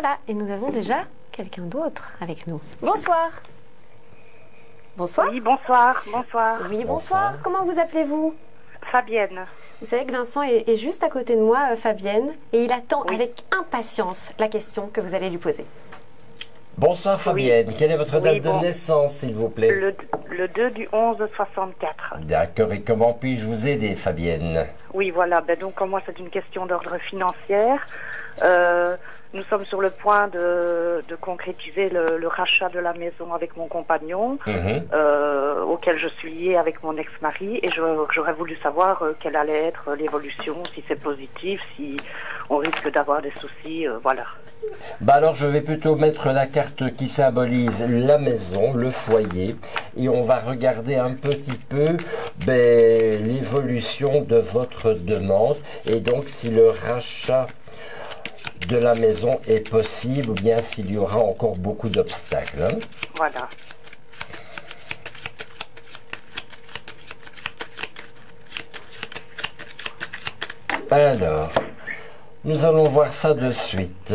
Voilà, et nous avons déjà quelqu'un d'autre avec nous. Bonsoir. Bonsoir. Oui, bonsoir, bonsoir. Oui, bonsoir. Comment vous appelez-vous? Fabienne. Vous savez que Vincent est juste à côté de moi, Fabienne, et il attend avec impatience la question que vous allez lui poser. Bonsoir Fabienne, Oui. Quelle est votre date de bon. naissance s'il vous plaît? Le 2 du 11 64. D'accord, et comment puis-je vous aider Fabienne? Oui, voilà, ben donc moi c'est une question d'ordre financier. Nous sommes sur le point de concrétiser le rachat de la maison avec mon compagnon, auquel je suis liée avec mon ex-mari, et j'aurais voulu savoir quelle allait être l'évolution, si c'est positif, si on risque d'avoir des soucis, voilà. Bah alors je vais plutôt mettre la carte qui symbolise la maison, le foyer, et on va regarder un petit peu l'évolution de votre demande, et donc si le rachat de la maison est possible, ou bien s'il y aura encore beaucoup d'obstacles. Hein. Voilà. Alors, nous allons voir ça de suite.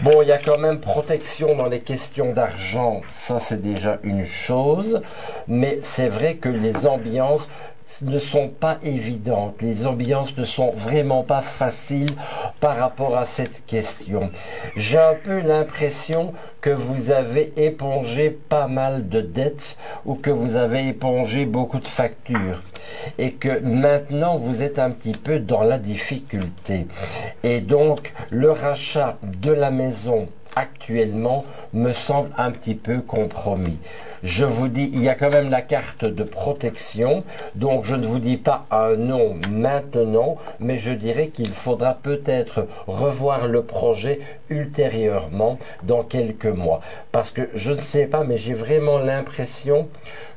Bon, il y a quand même protection dans les questions d'argent, ça c'est déjà une chose, mais c'est vrai que les ambiances ne sont pas évidentes, les ambiances ne sont vraiment pas faciles par rapport à cette question. J'ai un peu l'impression que vous avez épongé pas mal de dettes ou que vous avez épongé beaucoup de factures et que maintenant vous êtes un petit peu dans la difficulté. Et donc le rachat de la maison actuellement me semble un petit peu compromis. Je vous dis, il y a quand même la carte de protection, donc je ne vous dis pas un non maintenant, mais je dirais qu'il faudra peut-être revoir le projet ultérieurement dans quelques mois. Parce que je ne sais pas, mais j'ai vraiment l'impression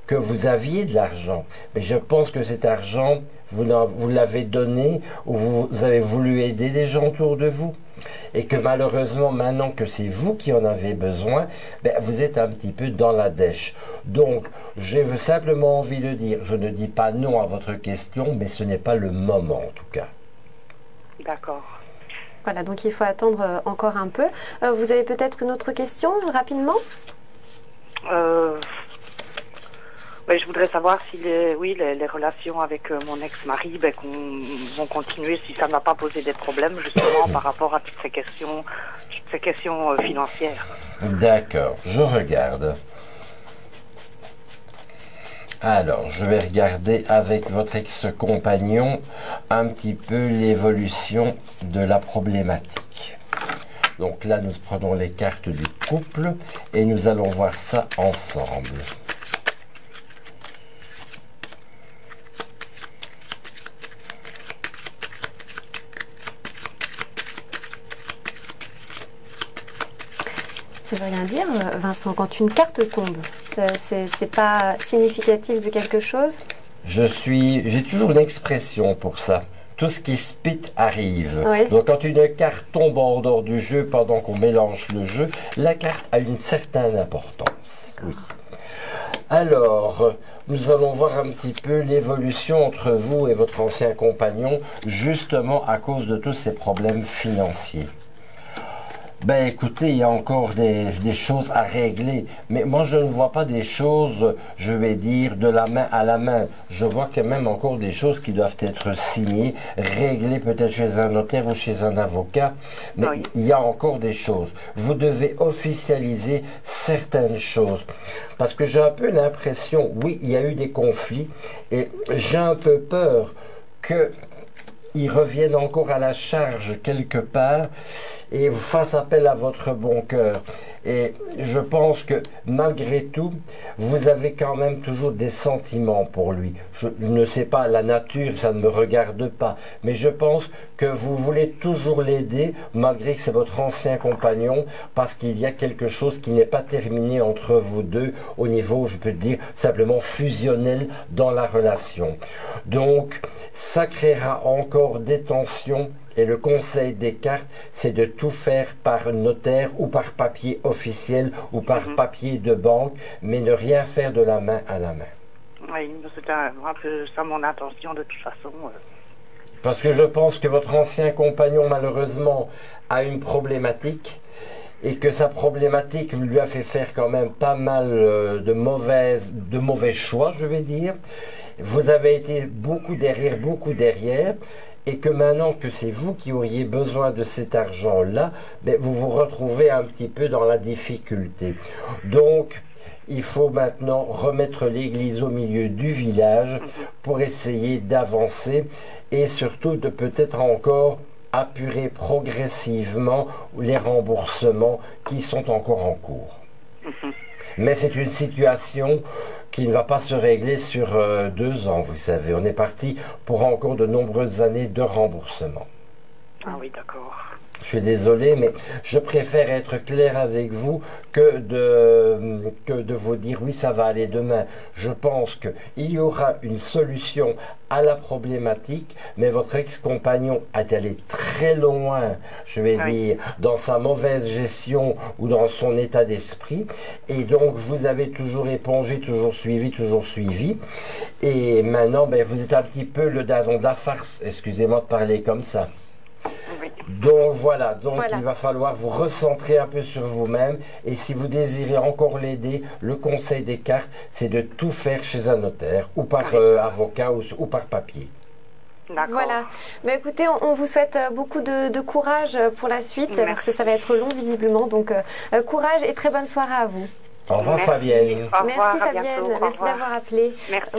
que vous aviez de l'argent. Mais je pense que cet argent, vous l'avez donné ou vous avez voulu aider des gens autour de vous. Et que malheureusement, maintenant que c'est vous qui en avez besoin, vous êtes un petit peu dans la dèche. Donc, j'ai simplement envie de dire, je ne dis pas non à votre question, mais ce n'est pas le moment en tout cas. D'accord. Voilà, donc il faut attendre encore un peu. Vous avez peut-être une autre question, rapidement? Je voudrais savoir si les relations avec mon ex-mari vont continuer, si ça ne va pas poser des problèmes justement par rapport à toutes ces questions financières. D'accord, je regarde. Alors, je vais regarder avec votre ex-compagnon un petit peu l'évolution de la problématique. Donc là, nous prenons les cartes du couple et nous allons voir ça ensemble. Ça veut rien dire, Vincent, quand une carte tombe, c'est pas significatif de quelque chose? J'ai toujours une expression pour ça. Tout ce qui spit arrive. Oui. Donc quand une carte tombe en dehors du jeu pendant qu'on mélange le jeu, la carte a une certaine importance. Oui. Alors, nous allons voir un petit peu l'évolution entre vous et votre ancien compagnon, justement à cause de tous ces problèmes financiers. Écoutez, il y a encore des choses à régler, mais moi je ne vois pas des choses, je vais dire, de la main à la main. Je vois quand même encore des choses qui doivent être signées, réglées peut-être chez un notaire ou chez un avocat, mais oui, il y a encore des choses. Vous devez officialiser certaines choses, parce que j'ai un peu l'impression, oui, il y a eu des conflits, et j'ai un peu peur qu'ils reviennent encore à la charge quelque part, et vous fassent appel à votre bon cœur. Et je pense que malgré tout, vous avez quand même toujours des sentiments pour lui. Je ne sais pas, la nature, ça ne me regarde pas. Mais je pense que vous voulez toujours l'aider, malgré que c'est votre ancien compagnon, parce qu'il y a quelque chose qui n'est pas terminé entre vous deux, au niveau, je peux dire, simplement fusionnel dans la relation. Donc, ça créera encore des tensions. Et le conseil des cartes, c'est de tout faire par notaire ou par papier officiel ou par papier de banque, mais ne rien faire de la main à la main. Oui, c'est un peu ça mon intention de toute façon. Parce que je pense que votre ancien compagnon, malheureusement, a une problématique et que sa problématique lui a fait faire quand même pas mal de mauvais choix, je vais dire. Vous avez été beaucoup derrière, et que maintenant que c'est vous qui auriez besoin de cet argent-là, ben, vous vous retrouvez un petit peu dans la difficulté. Donc, il faut maintenant remettre l'église au milieu du village pour essayer d'avancer et surtout de peut-être encore apurer progressivement les remboursements qui sont encore en cours. Mais c'est une situation qui ne va pas se régler sur 2 ans, vous savez. On est parti pour encore de nombreuses années de remboursement. Ah oui, d'accord. Je suis désolé, mais je préfère être clair avec vous que de vous dire oui, ça va aller demain. Je pense qu'il y aura une solution à la problématique, mais votre ex-compagnon est allé très loin, je vais dire, dans sa mauvaise gestion ou dans son état d'esprit. Et donc, vous avez toujours épongé, toujours suivi. Et maintenant, ben, vous êtes un petit peu le dindon de la farce. Excusez-moi de parler comme ça. Donc voilà, il va falloir vous recentrer un peu sur vous-même et si vous désirez encore l'aider, le conseil des cartes, c'est de tout faire chez un notaire ou par avocat ou par papier. Voilà. Mais écoutez, on vous souhaite beaucoup de courage pour la suite parce que ça va être long visiblement. Donc courage et très bonne soirée à vous. Au revoir Fabienne. Au revoir, merci Fabienne, merci d'avoir appelé. Merci.